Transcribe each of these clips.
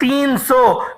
300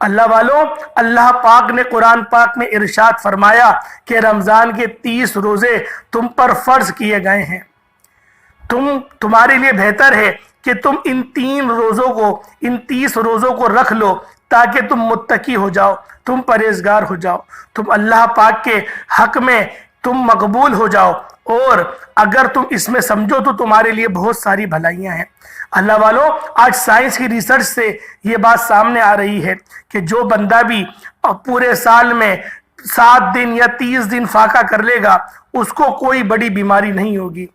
اللہ والوں، اللہ پاک نے قرآن پاک میں ارشاد فرمایا کہ رمضان کے 30 روزے تم پر فرض کیے گئے ہیں۔ تمہارے لیے بہتر ہے کہ تم ان 30 روزوں کو رکھ لو تاکہ تم متقی ہو جاؤ، تم پرہیزگار ہو جاؤ، تم اللہ پاک کے حق میں تم مقبول ہو جاؤ، اور اگر تم اس میں سمجھو تو تمہارے لیے بہت ساری بھلائیاں ہیں۔ اللہ والوں، آج سائنس کی ریسرچ سے یہ بات سامنے آ رہی ہے کہ جو بندہ بھی پورے سال میں 7 دن یا 30 دن فاقہ کر لے گا اس کو کوئی بڑی بیماری نہیں ہوگی۔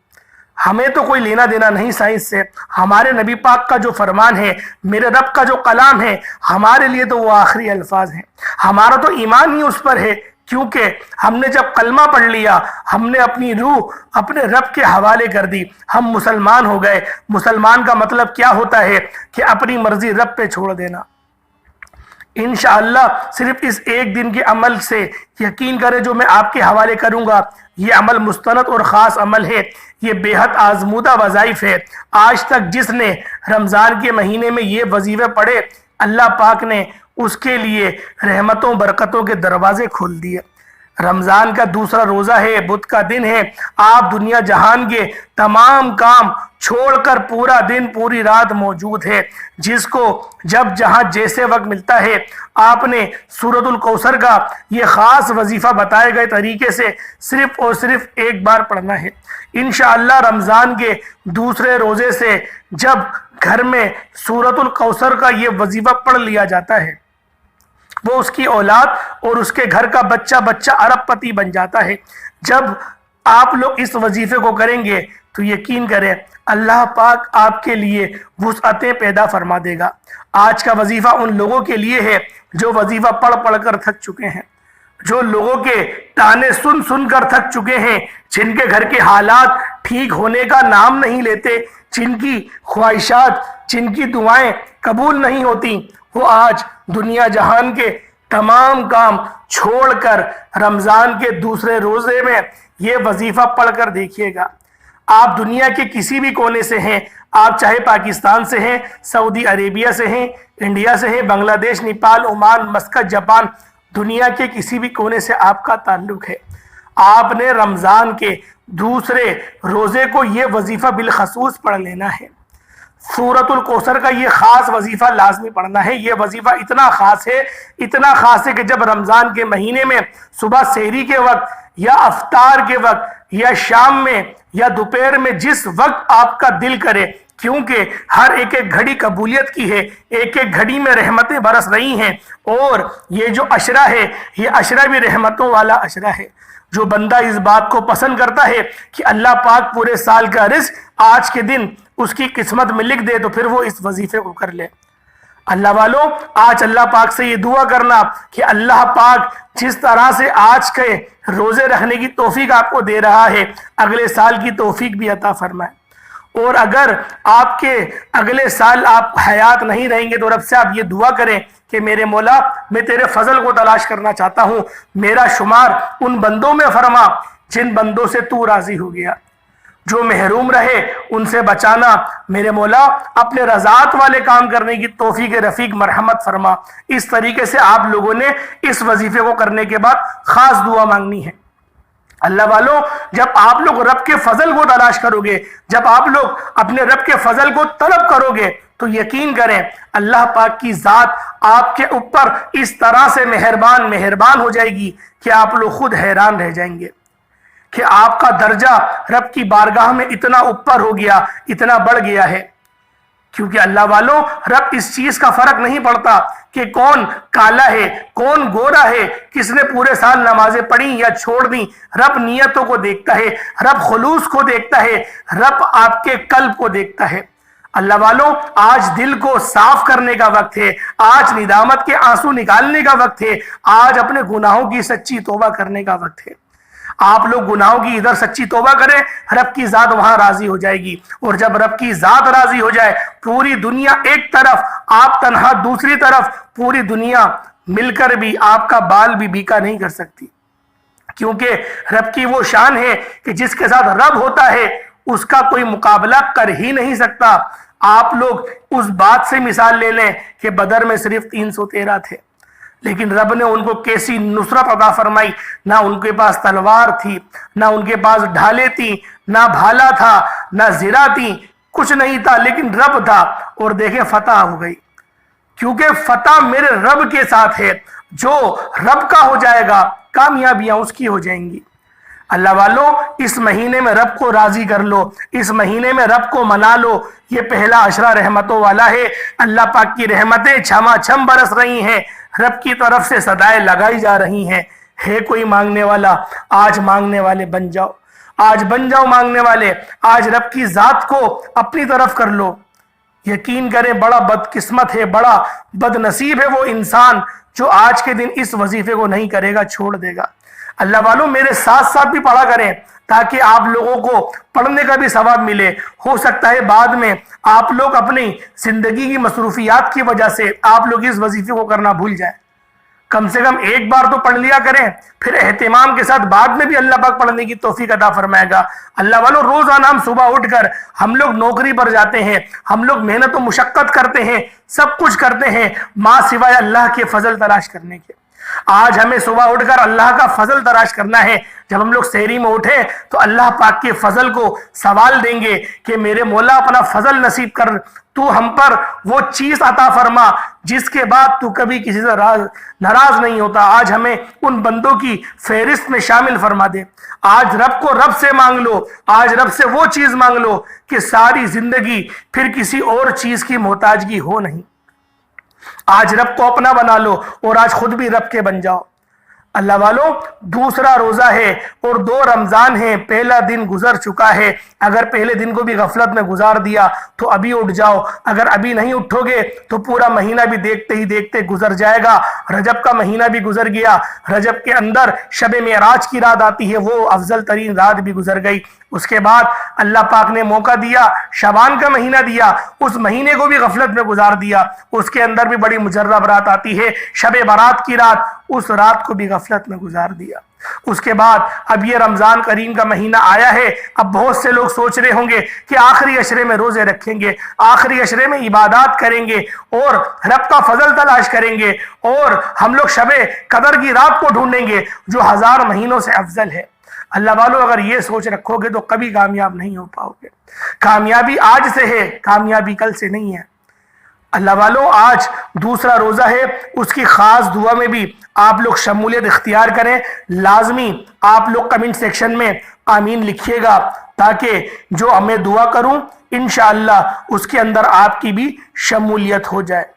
ہمیں تو کوئی لینا دینا نہیں سائنس سے، ہمارے نبی پاک کا جو فرمان ہے، میرے رب کا جو کلام ہے، ہمارے لیے تو وہ آخری الفاظ ہیں۔ ہمارا تو ایمان ہی اس پر ہے، کیونکہ ہم نے جب کلمہ پڑھ لیا، ہم نے اپنی روح اپنے رب کے حوالے کر دی، ہم مسلمان ہو گئے۔ مسلمان کا مطلب کیا ہوتا ہے کہ اپنی مرضی رب پہ چھوڑ دینا۔ انشاءاللہ صرف اس ایک دن کے عمل سے یقین کریں جو میں آپ کے حوالے کروں گا، یہ عمل مستند اور خاص عمل ہے، یہ بے حد آزمودہ وظائف ہے۔ آج تک جس نے رمضان کے مہینے میں یہ وظیفے پڑھے، اللہ پاک نے اس کے لیے رحمتوں برکتوں کے دروازے کھول دیے۔ رمضان کا دوسرا روزہ ہے، بدھ کا دن ہے۔ آپ دنیا جہان کے تمام کام چھوڑ کر پورا دن پوری رات موجود ہے، جس کو جب جہاں جیسے وقت ملتا ہے آپ نے سورۃ الکوثر کا یہ خاص وظیفہ بتائے گئے طریقے سے صرف اور صرف ایک بار پڑھنا ہے۔ انشاءاللہ رمضان کے دوسرے روزے سے جب گھر میں سورۃ الکوثر کا یہ وظیفہ پڑھ لیا جاتا ہے، وہ اس کی اولاد اور اس کے گھر کا بچہ ارب پتی بن جاتا ہے۔ جب آپ لوگ اس وظیفے کو کریں گے تو یقین کریں اللہ پاک آپ کے لیے وسعتیں پیدا فرما دے گا۔ آج کا وظیفہ ان لوگوں کے لیے ہے جو وظیفہ پڑھ پڑھ کر تھک چکے ہیں، جو لوگوں کے تانے سن سن کر تھک چکے ہیں، جن کے گھر کے حالات ٹھیک ہونے کا نام نہیں لیتے، جن کی خواہشات، جن کی دعائیں قبول نہیں ہوتی، وہ آج دنیا جہان کے تمام کام چھوڑ کر رمضان کے دوسرے روزے میں یہ وظیفہ پڑھ کر دیکھیے گا۔ آپ دنیا کے کسی بھی کونے سے ہیں، آپ چاہے پاکستان سے ہیں، سعودی عربیہ سے ہیں، انڈیا سے ہیں، بنگلہ دیش، نیپال، عمان، مسقط، جاپان، دنیا کے کسی بھی کونے سے آپ کا تعلق ہے، آپ نے رمضان کے دوسرے روزے کو یہ وظیفہ بالخصوص پڑھ لینا ہے۔ سورۃ الکوثر کا یہ خاص وظیفہ لازمی پڑھنا ہے۔ یہ وظیفہ اتنا خاص ہے کہ جب رمضان کے مہینے میں صبح سحری کے وقت یا افطار کے وقت یا شام میں یا دوپہر میں جس وقت آپ کا دل کرے، کیونکہ ہر ایک گھڑی قبولیت کی ہے، ایک ایک گھڑی میں رحمتیں برس رہی ہیں، اور یہ جو عشرہ ہے یہ عشرہ بھی رحمتوں والا عشرہ ہے۔ جو بندہ اس بات کو پسند کرتا ہے کہ اللہ پاک پورے سال کا رزق آج کے دن اس کی قسمت میں لکھ دے، تو پھر وہ اس وظیفے کو کر لے۔ اللہ والوں، آج اللہ پاک سے یہ دعا کرنا کہ اللہ پاک جس طرح سے آج کے روزے رکھنے کی توفیق آپ کو دے رہا ہے، اگلے سال کی توفیق بھی عطا فرمائے۔ اور اگر آپ کے اگلے سال آپ حیات نہیں رہیں گے تو رب سے آپ یہ دعا کریں کہ میرے مولا، میں تیرے فضل کو تلاش کرنا چاہتا ہوں، میرا شمار ان بندوں میں فرما جن بندوں سے تو راضی ہو گیا، جو محروم رہے ان سے بچانا، میرے مولا اپنے رضاعت والے کام کرنے کی توفیق رفیق مرحمت فرما۔ اس طریقے سے آپ لوگوں نے اس وظیفے کو کرنے کے بعد خاص دعا مانگنی ہے۔ اللہ والوں، جب آپ لوگ رب کے فضل کو تلاش کرو گے، جب آپ لوگ اپنے رب کے فضل کو طلب کرو گے، تو یقین کریں اللہ پاک کی ذات آپ کے اوپر اس طرح سے مہربان ہو جائے گی کہ آپ لوگ خود حیران رہ جائیں گے کہ آپ کا درجہ رب کی بارگاہ میں اتنا اوپر ہو گیا، اتنا بڑھ گیا ہے۔ کیونکہ اللہ والوں، رب اس چیز کا فرق نہیں پڑتا کہ کون کالا ہے، کون گورا ہے، کس نے پورے سال نمازیں پڑھی یا چھوڑ دی۔ رب نیتوں کو دیکھتا ہے، رب خلوص کو دیکھتا ہے، رب آپ کے قلب کو دیکھتا ہے۔ اللہ والوں، آج دل کو صاف کرنے کا وقت ہے، آج ندامت کے آنسو نکالنے کا وقت ہے، آج اپنے گناہوں کی سچی توبہ کرنے کا وقت ہے۔ آپ لوگ گناہوں کی ادھر سچی توبہ کریں، رب کی ذات وہاں راضی ہو جائے گی، اور جب رب کی ذات راضی ہو جائے، پوری دنیا ایک طرف، آپ تنہا دوسری طرف، پوری دنیا مل کر بھی آپ کا بال بھی بیکا نہیں کر سکتی، کیونکہ رب کی وہ شان ہے کہ جس کے ساتھ رب ہوتا ہے اس کا کوئی مقابلہ کر ہی نہیں سکتا۔ آپ لوگ اس بات سے مثال لے لیں کہ بدر میں صرف 313 تھے، لیکن رب نے ان کو کیسی نصرت عطا فرمائی، نہ ان کے پاس تلوار تھی، نہ ان کے پاس ڈھالیں تھی، نہ بھالا تھا، نہ زرہ تھی، کچھ نہیں تھا، لیکن رب تھا، اور دیکھیں فتح ہو گئی، کیونکہ فتح میرے رب کے ساتھ ہے۔ جو رب کا ہو جائے گا کامیابیاں اس کی ہو جائیں گی۔ اللہ والوں، اس مہینے میں رب کو راضی کر لو، اس مہینے میں رب کو منا لو۔ یہ پہلا عشرہ رحمتوں والا ہے، اللہ پاک کی رحمتیں چھما چھم برس رہی ہیں، رب کی طرف سے صدائیں لگائی جا رہی ہیں۔ ہے کوئی مانگنے والا؟ آج مانگنے والے بن جاؤ، آج بن جاؤ مانگنے والے، آج رب کی ذات کو اپنی طرف کر لو۔ یقین کریں بڑا بدقسمت ہے، بڑا بد نصیب ہے وہ انسان جو آج کے دن اس وظیفے کو نہیں کرے گا، چھوڑ دے گا۔ اللہ والوں، میرے ساتھ ساتھ بھی پڑھا کریں تاکہ آپ لوگوں کو پڑھنے کا بھی ثواب ملے۔ ہو سکتا ہے بعد میں آپ لوگ اپنی زندگی کی مصروفیات کی وجہ سے آپ لوگ اس وظیفے کو کرنا بھول جائیں۔ کم سے کم ایک بار تو پڑھ لیا کریں، پھر اہتمام کے ساتھ بعد میں بھی اللہ پاک پڑھنے کی توفیق عطا فرمائے گا۔ اللہ والوں، روزانہ ہم صبح اٹھ کر ہم لوگ نوکری پر جاتے ہیں، ہم لوگ محنت و مشقت کرتے ہیں، سب کچھ کرتے ہیں، ماں سوائے اللہ کے فضل تلاش کرنے کے۔ آج ہمیں صبح اٹھ کر اللہ کا فضل تلاش کرنا ہے۔ جب ہم لوگ سحری میں اٹھیں تو اللہ پاک کے فضل کو سوال دیں گے کہ میرے مولا اپنا فضل نصیب کر، تو ہم پر وہ چیز عطا فرما جس کے بعد تو کبھی کسی سے ناراض نہیں ہوتا۔ آج ہمیں ان بندوں کی فہرست میں شامل فرما دے۔ آج رب کو رب سے مانگ لو، آج رب سے وہ چیز مانگ لو کہ ساری زندگی پھر کسی اور چیز کی محتاجگی ہو نہیں۔ آج رب کو اپنا بنا لو اور آج خود بھی رب کے بن جاؤ۔ اللہ والوں، دوسرا روزہ ہے اور 2 رمضان ہیں، پہلا دن گزر چکا ہے۔ اگر پہلے دن کو بھی غفلت میں گزار دیا تو ابھی اٹھ جاؤ، اگر ابھی نہیں اٹھو گے تو پورا مہینہ بھی دیکھتے ہی دیکھتے گزر جائے گا۔ رجب کا مہینہ بھی گزر گیا، رجب کے اندر شب معراج کی رات آتی ہے، وہ افضل ترین رات بھی گزر گئی۔ اس کے بعد اللہ پاک نے موقع دیا، شعبان کا مہینہ دیا، اس مہینے کو بھی غفلت میں گزار دیا۔ اس کے اندر بھی بڑی مجرب رات آتی ہے، شب برات کی رات، اس رات کو بھی غفلت میں گزار دیا۔ اس کے بعد اب یہ رمضان کریم کا مہینہ آیا ہے، اب بہت سے لوگ سوچ رہے ہوں گے کہ آخری عشرے میں روزے رکھیں گے، آخری عشرے میں عبادات کریں گے اور رب کا فضل تلاش کریں گے، اور ہم لوگ شب قدر کی رات کو ڈھونڈیں گے جو 1000 مہینوں سے افضل ہے۔ اللہ والوں، اگر یہ سوچ رکھو گے تو کبھی کامیاب نہیں ہو پاؤ گے۔ کامیابی آج سے ہے، کامیابی کل سے نہیں ہے۔ اللہ والوں، آج دوسرا روزہ ہے، اس کی خاص دعا میں بھی آپ لوگ شمولیت اختیار کریں۔ لازمی آپ لوگ کمنٹ سیکشن میں آمین لکھیے گا تاکہ جو میں دعا کروں انشاءاللہ اس کے اندر آپ کی بھی شمولیت ہو جائے۔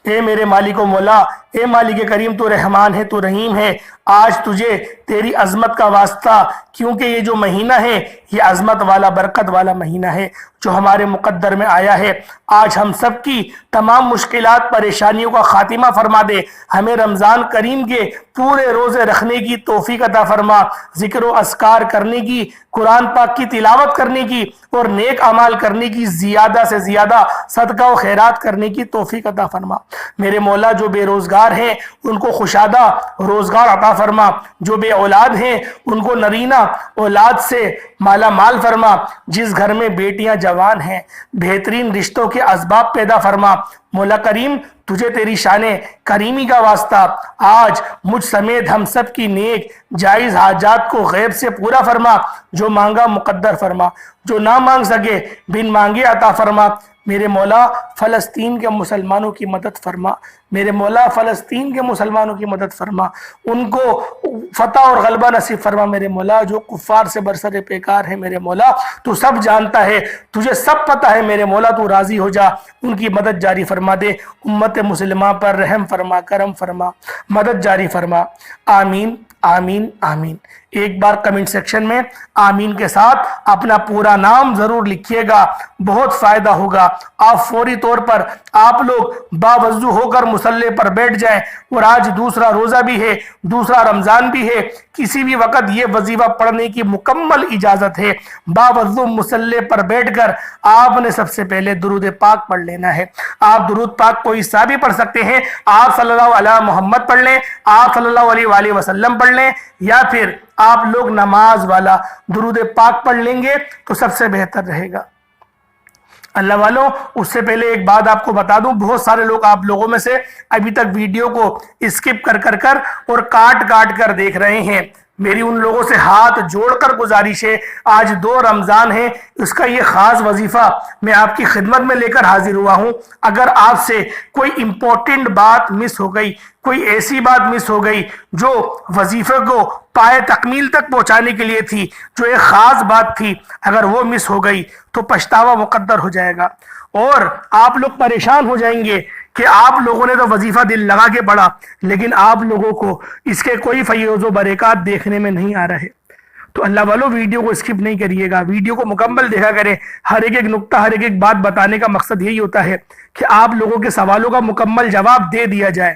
اے میرے مالک و مولا، اے مالک کریم، تو رحمان ہے، تو رحیم ہے، آج تجھے تیری عظمت کا واسطہ، کیونکہ یہ جو مہینہ ہے یہ عظمت والا، برکت والا مہینہ ہے جو ہمارے مقدر میں آیا ہے۔ آج ہم سب کی تمام مشکلات، پریشانیوں کا خاتمہ فرما دے، ہمیں رمضان کریم کے پورے روزے رکھنے کی توفیق عطا فرما، ذکر و اذکار کرنے کی، قرآن پاک کی تلاوت کرنے کی اور نیک اعمال کرنے کی، زیادہ سے زیادہ صدقہ و خیرات کرنے کی توفیق عطا فرما۔ میرے مولا، جو بے روزگار ہیں ان کو خوشادہ روزگار عطا فرما، جو بے اولاد ہیں ان کو نرینہ اولاد سے مالا مال فرما، جس گھر میں بیٹیاں جوان ہیں بہترین رشتوں کے اسباب پیدا فرما۔ مولا کریم، تجھے تیری شان کریمی کا واسطہ آج مجھ سمیت ہم سب کی نیک جائز حاجات کو غیب سے پورا فرما، جو مانگا مقدر فرما، جو نہ مانگ سکے بن مانگے عطا فرما۔ میرے مولا، فلسطین کے مسلمانوں کی مدد فرما، میرے مولا فلسطین کے مسلمانوں کی مدد فرما، ان کو فتح اور غلبہ نصیب فرما۔ میرے مولا، جو کفار سے برسر پیکار ہے میرے مولا تو سب جانتا ہے، تجھے سب پتہ ہے میرے مولا، تو راضی ہو جا، ان کی مدد جاری فرما دے، امت مسلمہ پر رحم فرما، کرم فرما، مدد جاری فرما۔ آمین آمین آمین۔ ایک بار کمنٹ سیکشن میں آمین کے ساتھ اپنا پورا نام ضرور لکھیے گا، بہت فائدہ ہوگا۔ آپ فوری طور پر آپ لوگ باوضو ہو کر مصلی پر بیٹھ جائیں، اور آج دوسرا روزہ بھی ہے، دوسرا رمضان بھی ہے، کسی بھی وقت یہ وظیفہ پڑھنے کی مکمل اجازت ہے۔ باوضو مصلی پر بیٹھ کر آپ نے سب سے پہلے درود پاک پڑھ لینا ہے۔ آپ درود پاک کوئی سا بھی پڑھ سکتے ہیں، آپ صلی اللہ علیہ محمد پڑھ لیں، آپ صلی اللہ علیہ وآلہ وسلم پڑھ لیں، یا پھر آپ لوگ نماز والا درود پاک پڑھ لیں گے تو سب سے بہتر رہے گا۔ اللہ والوں، اس سے پہلے ایک بات آپ کو بتا دوں، بہت سارے لوگ آپ لوگوں میں سے ابھی تک ویڈیو کو اسکپ کر اور کاٹ کر دیکھ رہے ہیں۔ میری ان لوگوں سے ہاتھ جوڑ کر گزارش ہے، آج 2 رمضان ہے، اس کا یہ خاص وظیفہ میں آپ کی خدمت میں لے کر حاضر ہوا ہوں۔ اگر آپ سے کوئی امپورٹنٹ بات مس ہو گئی، کوئی ایسی بات مس ہو گئی جو وظیفے کو پائے تکمیل تک پہنچانے کے لیے تھی، جو ایک خاص بات تھی، اگر وہ مس ہو گئی تو پچھتاوا مقدر ہو جائے گا اور آپ لوگ پریشان ہو جائیں گے کہ آپ لوگوں نے تو وظیفہ دل لگا کے پڑھا، لیکن آپ لوگوں کو اس کے کوئی فیوز و برکات دیکھنے میں نہیں آ رہے۔ تو اللہ والوں، ویڈیو کو اسکپ نہیں کریے گا، ویڈیو کو مکمل دیکھا کریں۔ ہر ایک نقطہ، ہر ایک بات بتانے کا مقصد یہی ہوتا ہے کہ آپ لوگوں کے سوالوں کا مکمل جواب دے دیا جائے۔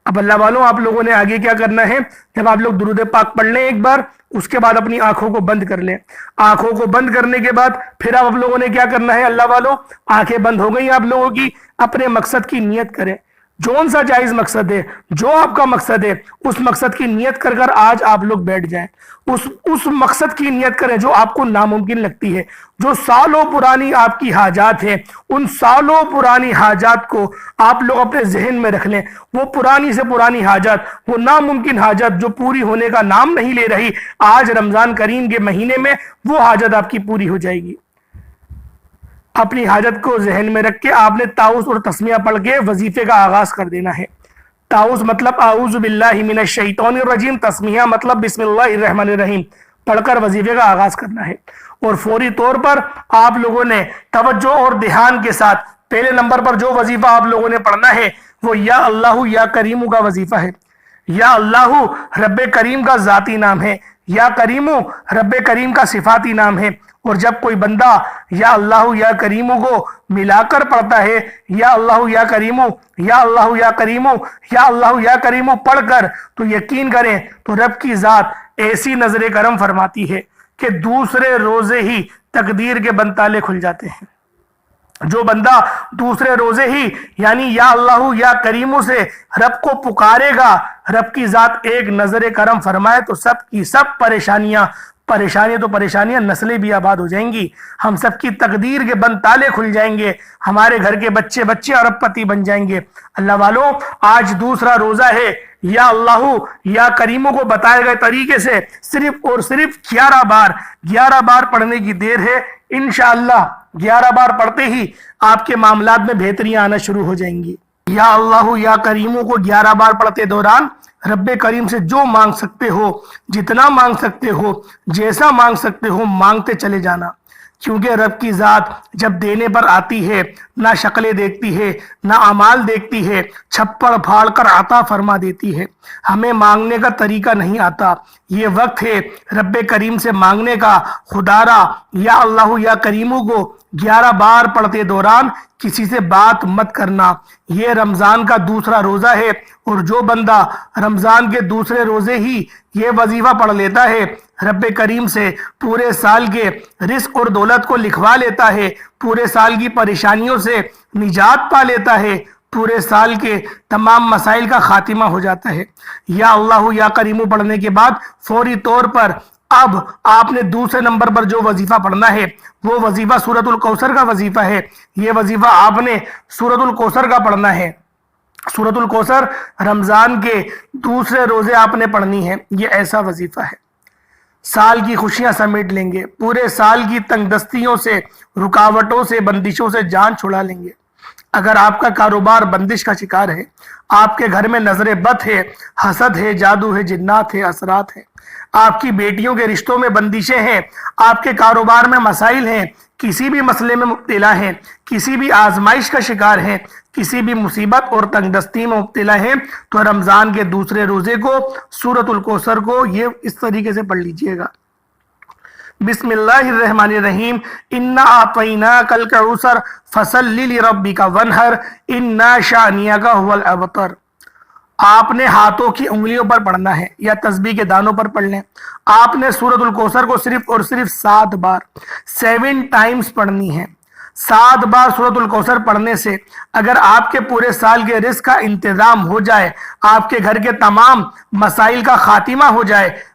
اب اللہ والوں، آپ لوگوں نے آگے کیا کرنا ہے، جب آپ لوگ درود پاک پڑھ لیں ایک بار، اس کے بعد اپنی آنکھوں کو بند کر لیں۔ آنکھوں کو بند کرنے کے بعد پھر آپ لوگوں نے کیا کرنا ہے، اللہ والوں، آنکھیں بند ہو گئی آپ لوگوں کی، اپنے مقصد کی نیت کریں۔ جون سا جائز مقصد ہے، جو آپ کا مقصد ہے، اس مقصد کی نیت کر آج آپ لوگ بیٹھ جائیں۔ اس مقصد کی نیت کریں جو آپ کو ناممکن لگتی ہے، جو سالوں پرانی آپ کی حاجات ہیں، ان سالوں پرانی حاجات کو آپ لوگ اپنے ذہن میں رکھ لیں۔ وہ پرانی سے پرانی حاجات، وہ ناممکن حاجات جو پوری ہونے کا نام نہیں لے رہی، آج رمضان کریم کے مہینے میں وہ حاجت آپ کی پوری ہو جائے گی۔ اپنی حاجت کو ذہن میں رکھ کے آپ نے تعوذ اور تسمیہ پڑھ کے وظیفے کا آغاز کر دینا ہے۔ تعوذ مطلب اعوذ باللہ من الشیطان الرجیم، تسمیہ مطلب بسم اللہ الرحمن الرحیم پڑھ کر وظیفے کا آغاز کرنا ہے۔ اور فوری طور پر آپ لوگوں نے توجہ اور دھیان کے ساتھ پہلے نمبر پر جو وظیفہ آپ لوگوں نے پڑھنا ہے وہ یا اللہ یا کریم کا وظیفہ ہے۔ یا اللہ رب کریم کا ذاتی نام ہے، یا کریم رب کریم کا صفاتی نام ہے۔ اور جب کوئی بندہ یا اللہ یا کریم کو ملا کر پڑھتا ہے، یا اللہ یا کریم، یا اللہ یا کریم، یا اللہ یا کریم پڑھ کر، تو یقین کریں تو رب کی ذات ایسی نظر کرم فرماتی ہے کہ دوسرے روزے ہی تقدیر کے بند تالے کھل جاتے ہیں۔ جو بندہ دوسرے روزے ہی یعنی یا اللہ یا کریم سے رب کو پکارے گا، رب کی ذات ایک نظر کرم فرمائے تو سب کی سب پریشانیاں تو پریشانیاں نسلیں بھی آباد ہو جائیں گی، ہم سب کی تقدیر کے بند تالے کھل جائیں گے، ہمارے گھر کے بچے ارب پتی بن جائیں گے۔ اللہ والوں، آج دوسرا روزہ ہے، یا اللہ یا کریموں کو بتائے گئے طریقے سے صرف اور صرف 11 بار پڑھنے کی دیر ہے۔ انشاءاللہ 11 بار پڑھتے ہی آپ کے معاملات میں بہتریاں آنا شروع ہو جائیں گی۔ یا اللہ یا کریموں کو 11 بار پڑھتے دوران رب کریم سے جو مانگ سکتے ہو، جتنا مانگ سکتے ہو، جیسا مانگ سکتے ہو، مانگتے چلے جانا، کیونکہ رب کی ذات جب دینے پر آتی ہے نہ شکلیں دیکھتی ہے، نہ اعمال دیکھتی ہے، چھپڑ پھاڑ کر عطا فرما دیتی ہے۔ ہمیں مانگنے کا طریقہ نہیں آتا، یہ وقت ہے رب کریم سے مانگنے کا۔ خدارا یا اللہ یا کریموں کو 11 بار پڑھتے دوران کسی سے بات مت کرنا۔ یہ رمضان کا دوسرا روزہ ہے، اور جو بندہ رمضان کے دوسرے روزے ہی یہ وظیفہ پڑھ لیتا ہے، رب کریم سے پورے سال کے رزق اور دولت کو لکھوا لیتا ہے، پورے سال کی پریشانیوں سے نجات پا لیتا ہے، پورے سال کے تمام مسائل کا خاتمہ ہو جاتا ہے۔ یا اللہ یا کریم پڑھنے کے بعد فوری طور پر اب آپ نے دوسرے نمبر پر جو وظیفہ پڑھنا ہے وہ وظیفہ سورۃ الکوثر کا وظیفہ ہے۔ یہ وظیفہ آپ نے سورۃ الکوثر کا پڑھنا ہے۔ سورۃ الکوثر رمضان کے دوسرے روزے آپ نے پڑھنی ہے۔ یہ ایسا وظیفہ ہے، سال کی خوشیاں سمیٹ لیں گے، پورے سال کی تنگ دستیوں سے، رکاوٹوں سے، بندشوں سے جان چھڑا لیں گے۔ اگر آپ کا کاروبار بندش کا شکار ہے، آپ کے گھر میں نظر بد ہے، حسد ہے، جادو ہے، جنات ہے، اثرات ہے، آپ کی بیٹیوں کے رشتوں میں بندشیں ہیں، آپ کے کاروبار میں مسائل ہیں، کسی بھی مسئلے میں مبتلا ہیں، کسی بھی آزمائش کا شکار ہیں، کسی بھی مصیبت اور تنگ دستی میں مبتلا ہیں، تو رمضان کے دوسرے روزے کو سورۃ الکوثر کو یہ اس طریقے سے پڑھ لیجئے گا۔ بسم اللہ الرحمن الرحیم، انا اعطیناک الکوثر فصل لربک وانحر ان شانئک ھو الابتر۔ آپ نے ہاتھوں کی انگلیوں پر پڑھنا ہے یا تسبیح کے دانوں پر پڑھ لیں۔ آپ نے سورۃ الکوثر کو صرف اور صرف 7 بار 7 ٹائمز پڑھنی ہے۔ 7 بار سورۃ الکوثر پڑھنے سے اگر آپ کے پورے سال کے رزق کا انتظام ہو جائے، آپ کے گھر کے تمام مسائل کا خاتمہ ہو جائے،